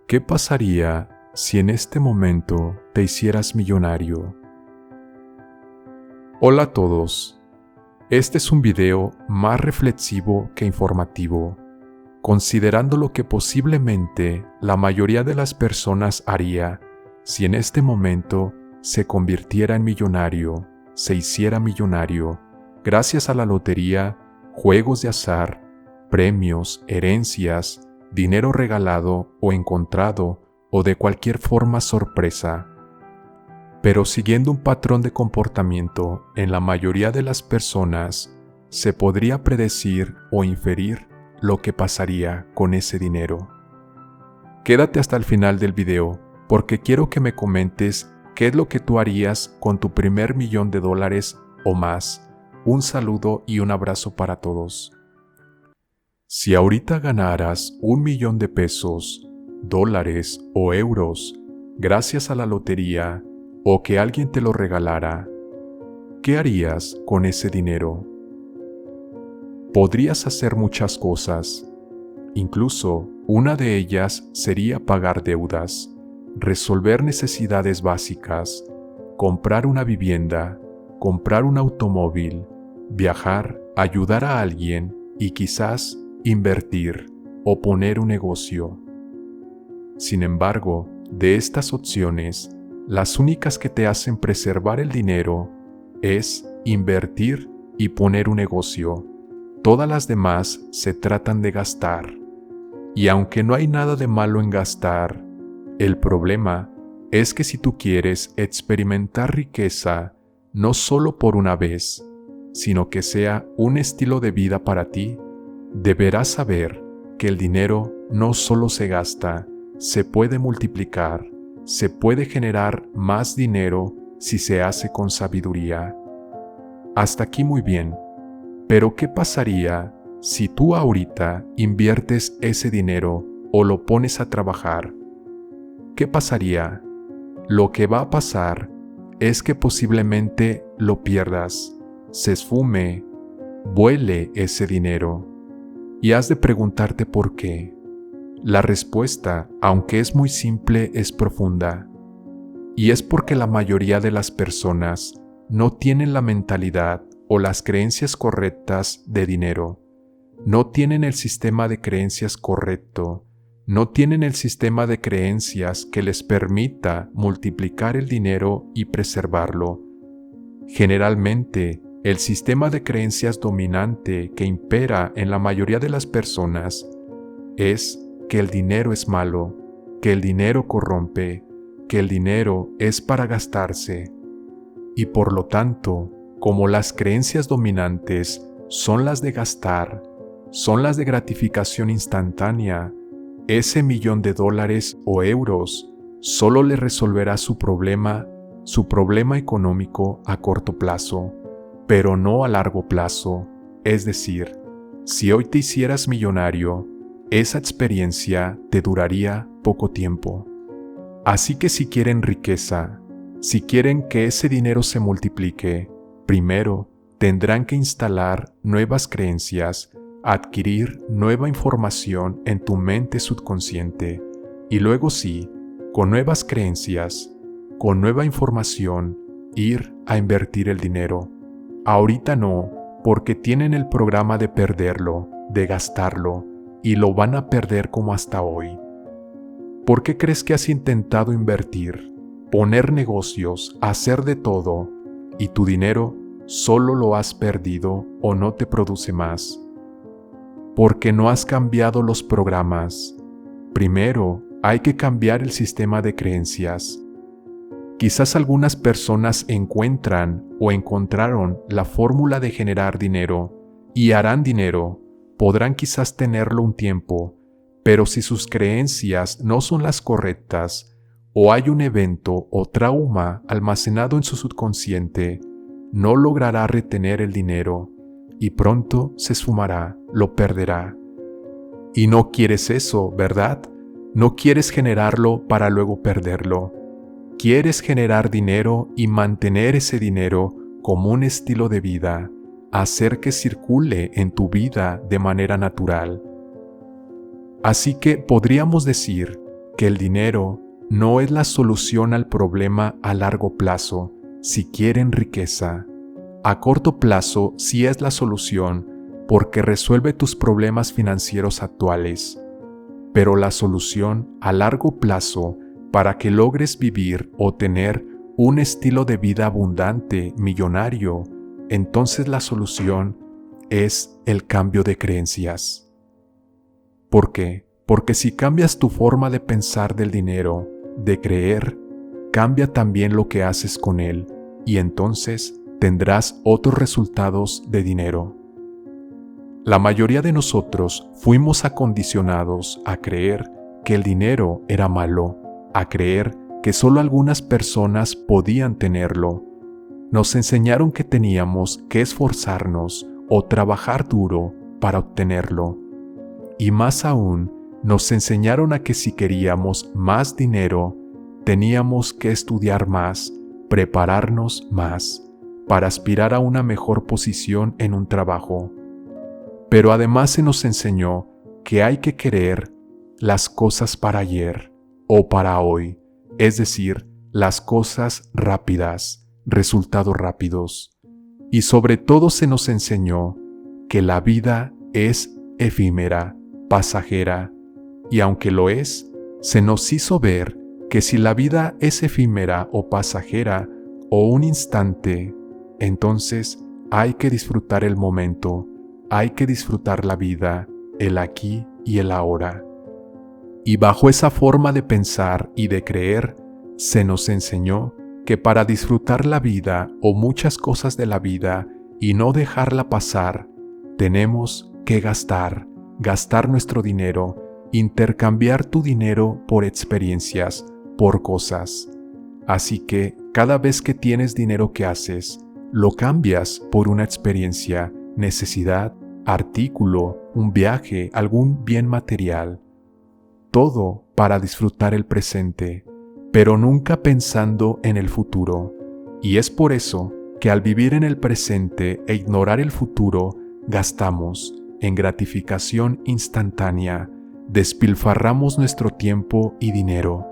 ¿Qué pasaría si en este momento te hicieras millonario? Hola a todos. Este es un video más reflexivo que informativo, considerando lo que posiblemente la mayoría de las personas haría si en este momento se convirtiera en millonario, se hiciera millonario, gracias a la lotería, juegos de azar, premios, herencias, dinero regalado o encontrado o de cualquier forma sorpresa. Pero siguiendo un patrón de comportamiento en la mayoría de las personas, se podría predecir o inferir lo que pasaría con ese dinero. Quédate hasta el final del video porque quiero que me comentes qué es lo que tú harías con tu primer $1,000,000 o más. Un saludo y un abrazo para todos. Si ahorita ganaras $1,000,000, dólares o euros gracias a la lotería o que alguien te lo regalara, ¿qué harías con ese dinero? Podrías hacer muchas cosas. Incluso una de ellas sería pagar deudas, resolver necesidades básicas, comprar una vivienda, comprar un automóvil, viajar, ayudar a alguien y quizás invertir o poner un negocio. Sin embargo, de estas opciones, las únicas que te hacen preservar el dinero es invertir y poner un negocio. Todas las demás se tratan de gastar. Y aunque no hay nada de malo en gastar, el problema es que si tú quieres experimentar riqueza, no solo por una vez, sino que sea un estilo de vida para ti, deberás saber que el dinero no solo se gasta, se puede multiplicar, se puede generar más dinero si se hace con sabiduría. Hasta aquí muy bien, pero ¿qué pasaría si tú ahorita inviertes ese dinero o lo pones a trabajar? ¿Qué pasaría? Lo que va a pasar es que posiblemente lo pierdas, se esfume, vuele ese dinero. Y has de preguntarte por qué. La respuesta, aunque es muy simple, es profunda. Y es porque la mayoría de las personas no tienen la mentalidad o las creencias correctas de dinero. No tienen el sistema de creencias correcto. No tienen el sistema de creencias que les permita multiplicar el dinero y preservarlo. Generalmente, el sistema de creencias dominante que impera en la mayoría de las personas es que el dinero es malo, que el dinero corrompe, que el dinero es para gastarse. Y por lo tanto, como las creencias dominantes son las de gastar, son las de gratificación instantánea, ese $1,000,000 o euros solo le resolverá su problema económico a corto plazo, pero no a largo plazo. Es decir, si hoy te hicieras millonario, esa experiencia te duraría poco tiempo. Así que si quieren riqueza, si quieren que ese dinero se multiplique, primero tendrán que instalar nuevas creencias, adquirir nueva información en tu mente subconsciente y luego sí, con nuevas creencias, con nueva información, ir a invertir el dinero. Ahorita no, porque tienen el programa de perderlo, de gastarlo, y lo van a perder como hasta hoy. ¿Por qué crees que has intentado invertir, poner negocios, hacer de todo, y tu dinero solo lo has perdido o no te produce más? Porque no has cambiado los programas. Primero, hay que cambiar el sistema de creencias. Quizás algunas personas encuentran o encontraron la fórmula de generar dinero y harán dinero, podrán quizás tenerlo un tiempo, pero si sus creencias no son las correctas o hay un evento o trauma almacenado en su subconsciente, no logrará retener el dinero y pronto se esfumará, lo perderá. Y no quieres eso, ¿verdad? No quieres generarlo para luego perderlo. Quieres generar dinero y mantener ese dinero como un estilo de vida, hacer que circule en tu vida de manera natural. Así que podríamos decir que el dinero no es la solución al problema a largo plazo si quieren riqueza. A corto plazo sí es la solución porque resuelve tus problemas financieros actuales, pero la solución a largo plazo para que logres vivir o tener un estilo de vida abundante, millonario, entonces la solución es el cambio de creencias. ¿Por qué? Porque si cambias tu forma de pensar del dinero, de creer, cambia también lo que haces con él y entonces tendrás otros resultados de dinero. La mayoría de nosotros fuimos acondicionados a creer que el dinero era malo, a creer que solo algunas personas podían tenerlo. Nos enseñaron que teníamos que esforzarnos o trabajar duro para obtenerlo. Y más aún, nos enseñaron a que si queríamos más dinero, teníamos que estudiar más, prepararnos más, para aspirar a una mejor posición en un trabajo. Pero además se nos enseñó que hay que querer las cosas para ayer o para hoy, es decir, las cosas rápidas, resultados rápidos. Y sobre todo se nos enseñó que la vida es efímera, pasajera, y aunque lo es, se nos hizo ver que si la vida es efímera o pasajera o un instante, entonces hay que disfrutar el momento, hay que disfrutar la vida, el aquí y el ahora. Y bajo esa forma de pensar y de creer, se nos enseñó que para disfrutar la vida o muchas cosas de la vida y no dejarla pasar, tenemos que gastar nuestro dinero, intercambiar tu dinero por experiencias, por cosas. Así que cada vez que tienes dinero que haces, lo cambias por una experiencia, necesidad, artículo, un viaje, algún bien material. Todo para disfrutar el presente, pero nunca pensando en el futuro. Y es por eso que al vivir en el presente e ignorar el futuro, gastamos en gratificación instantánea, despilfarramos nuestro tiempo y dinero.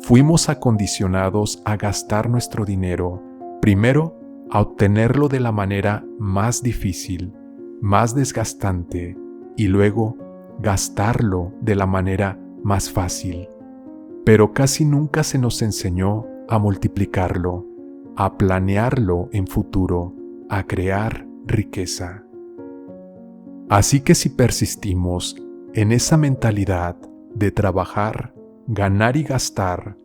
Fuimos acondicionados a gastar nuestro dinero, primero a obtenerlo de la manera más difícil, más desgastante, y luego gastarlo de la manera más fácil. Pero casi nunca se nos enseñó a multiplicarlo, a planearlo en futuro, a crear riqueza. Así que si persistimos en esa mentalidad de trabajar, ganar y gastar,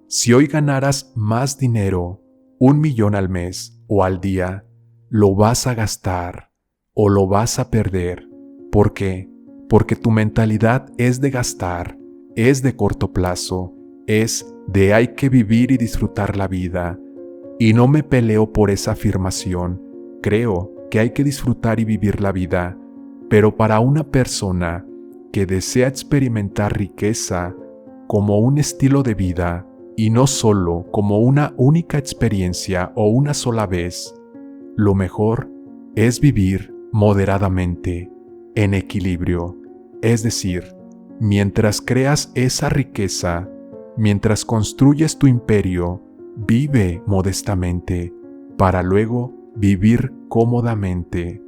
si hoy ganaras más dinero, 1 millón al mes o al día, lo vas a gastar o lo vas a perder. ¿Por qué? Porque tu mentalidad es de gastar, es de corto plazo, es de hay que vivir y disfrutar la vida. Y no me peleo por esa afirmación, creo que hay que disfrutar y vivir la vida, pero para una persona que desea experimentar riqueza como un estilo de vida y no solo como una única experiencia o una sola vez, lo mejor es vivir moderadamente, en equilibrio, es decir, mientras creas esa riqueza, mientras construyes tu imperio, vive modestamente, para luego vivir cómodamente.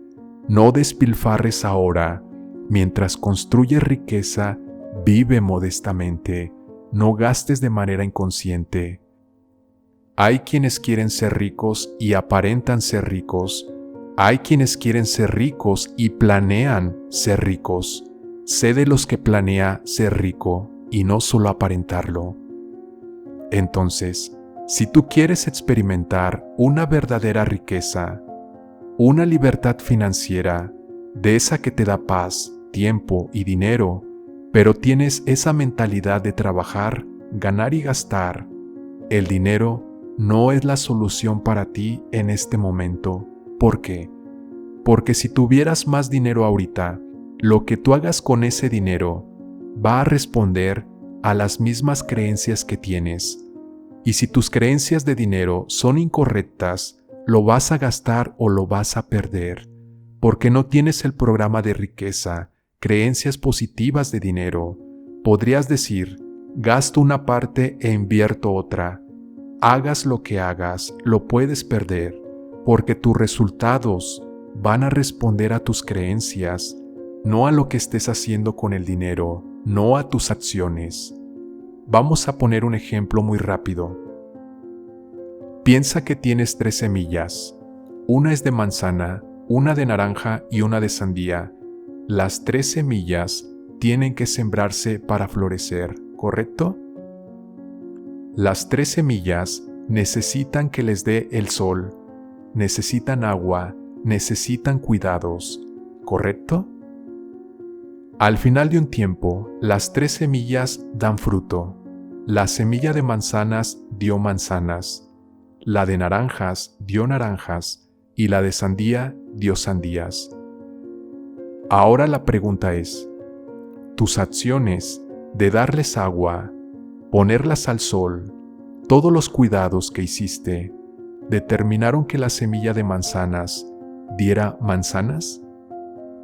No despilfarres ahora, mientras construyes riqueza, vive modestamente, no gastes de manera inconsciente. Hay quienes quieren ser ricos y aparentan ser ricos. Hay quienes quieren ser ricos y planean ser ricos. Sé de los que planea ser rico y no solo aparentarlo. Entonces, si tú quieres experimentar una verdadera riqueza, una libertad financiera, de esa que te da paz, tiempo y dinero, pero tienes esa mentalidad de trabajar, ganar y gastar, el dinero no es la solución para ti en este momento. ¿Por qué? Porque si tuvieras más dinero ahorita, lo que tú hagas con ese dinero va a responder a las mismas creencias que tienes. Y si tus creencias de dinero son incorrectas, lo vas a gastar o lo vas a perder, porque no tienes el programa de riqueza, creencias positivas de dinero. Podrías decir, gasto una parte e invierto otra. Hagas lo que hagas, lo puedes perder, porque tus resultados van a responder a tus creencias, no a lo que estés haciendo con el dinero, no a tus acciones. Vamos a poner un ejemplo muy rápido. Piensa que tienes 3 semillas. Una es de manzana, una de naranja y una de sandía. Las 3 semillas tienen que sembrarse para florecer, ¿correcto? Las 3 semillas necesitan que les dé el sol, necesitan agua, necesitan cuidados, ¿correcto? Al final de un tiempo, las 3 semillas dan fruto. La semilla de manzanas dio manzanas, la de naranjas dio naranjas y la de sandía dio sandías. Ahora la pregunta es, tus acciones de darles agua, ponerlas al sol, todos los cuidados que hiciste, ¿determinaron que la semilla de manzanas diera manzanas?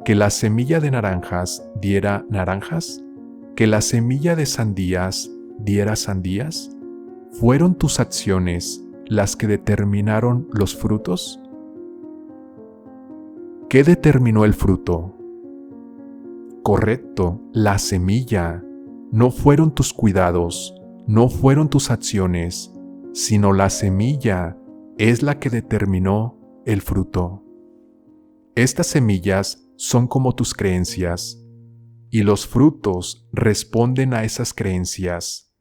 ¿Que la semilla de naranjas diera naranjas? ¿Que la semilla de sandías diera sandías? ¿Fueron tus acciones las que determinaron los frutos? ¿Qué determinó el fruto? Correcto, la semilla. No fueron tus cuidados, no fueron tus acciones, sino la semilla es la que determinó el fruto. Estas semillas son como tus creencias, y los frutos responden a esas creencias,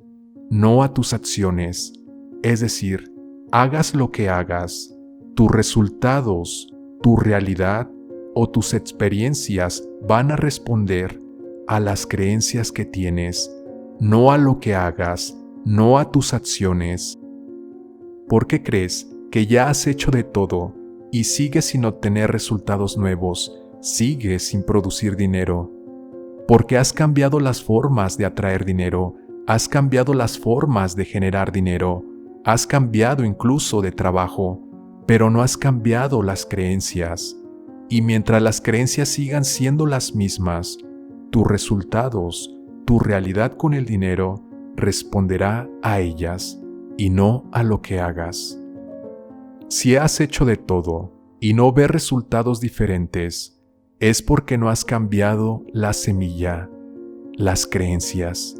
no a tus acciones. Es decir, hagas lo que hagas, tus resultados, tu realidad o tus experiencias van a responder a las creencias que tienes, no a lo que hagas, no a tus acciones. ¿Por qué crees que ya has hecho de todo y sigues sin obtener resultados nuevos, sigues sin producir dinero? Porque has cambiado las formas de atraer dinero, has cambiado las formas de generar dinero, has cambiado incluso de trabajo, pero no has cambiado las creencias. Y mientras las creencias sigan siendo las mismas, tus resultados, tu realidad con el dinero responderá a ellas y no a lo que hagas. Si has hecho de todo y no ves resultados diferentes, es porque no has cambiado la semilla, las creencias.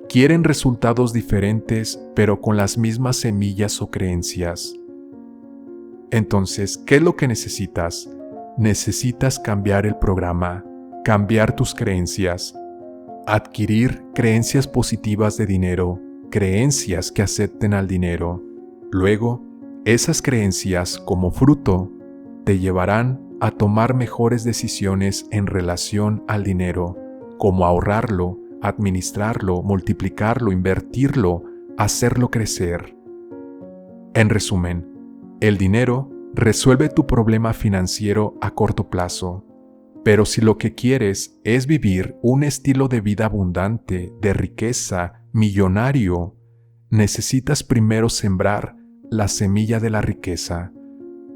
Quieren resultados diferentes, pero con las mismas semillas o creencias. Entonces, ¿qué es lo que necesitas? Necesitas cambiar el programa, cambiar tus creencias, adquirir creencias positivas de dinero, creencias que acepten al dinero. Luego, esas creencias, como fruto, te llevarán a tomar mejores decisiones en relación al dinero, como ahorrarlo, administrarlo, multiplicarlo, invertirlo, hacerlo crecer. En resumen, el dinero resuelve tu problema financiero a corto plazo, pero si lo que quieres es vivir un estilo de vida abundante, de riqueza, millonario, necesitas primero sembrar la semilla de la riqueza.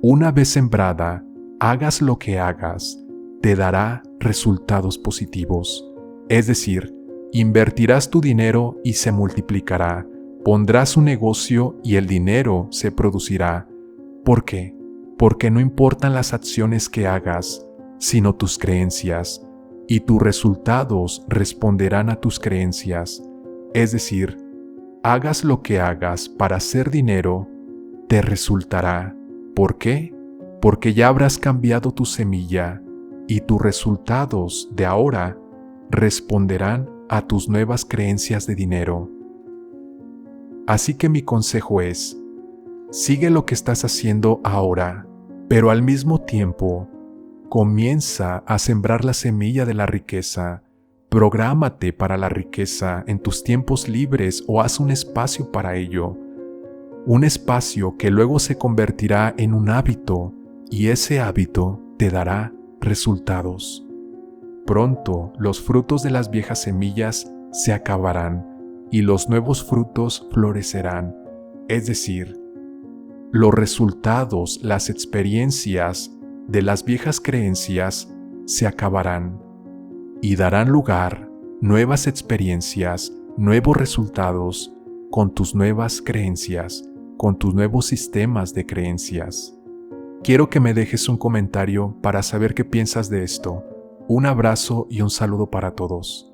Una vez sembrada, hagas lo que hagas, te dará resultados positivos. Es decir, invertirás tu dinero y se multiplicará, pondrás un negocio y el dinero se producirá. ¿Por qué? Porque no importan las acciones que hagas, sino tus creencias, y tus resultados responderán a tus creencias. Es decir, hagas lo que hagas para hacer dinero, te resultará. ¿Por qué? Porque ya habrás cambiado tu semilla, y tus resultados de ahora responderán a tus nuevas creencias de dinero. Así que mi consejo es, sigue lo que estás haciendo ahora, pero al mismo tiempo, comienza a sembrar la semilla de la riqueza. Prográmate para la riqueza en tus tiempos libres o haz un espacio para ello. Un espacio que luego se convertirá en un hábito y ese hábito te dará resultados. Pronto los frutos de las viejas semillas se acabarán y los nuevos frutos florecerán. Es decir, los resultados, las experiencias de las viejas creencias se acabarán y darán lugar nuevas experiencias, nuevos resultados con tus nuevas creencias, con tus nuevos sistemas de creencias. Quiero que me dejes un comentario para saber qué piensas de esto. Un abrazo y un saludo para todos.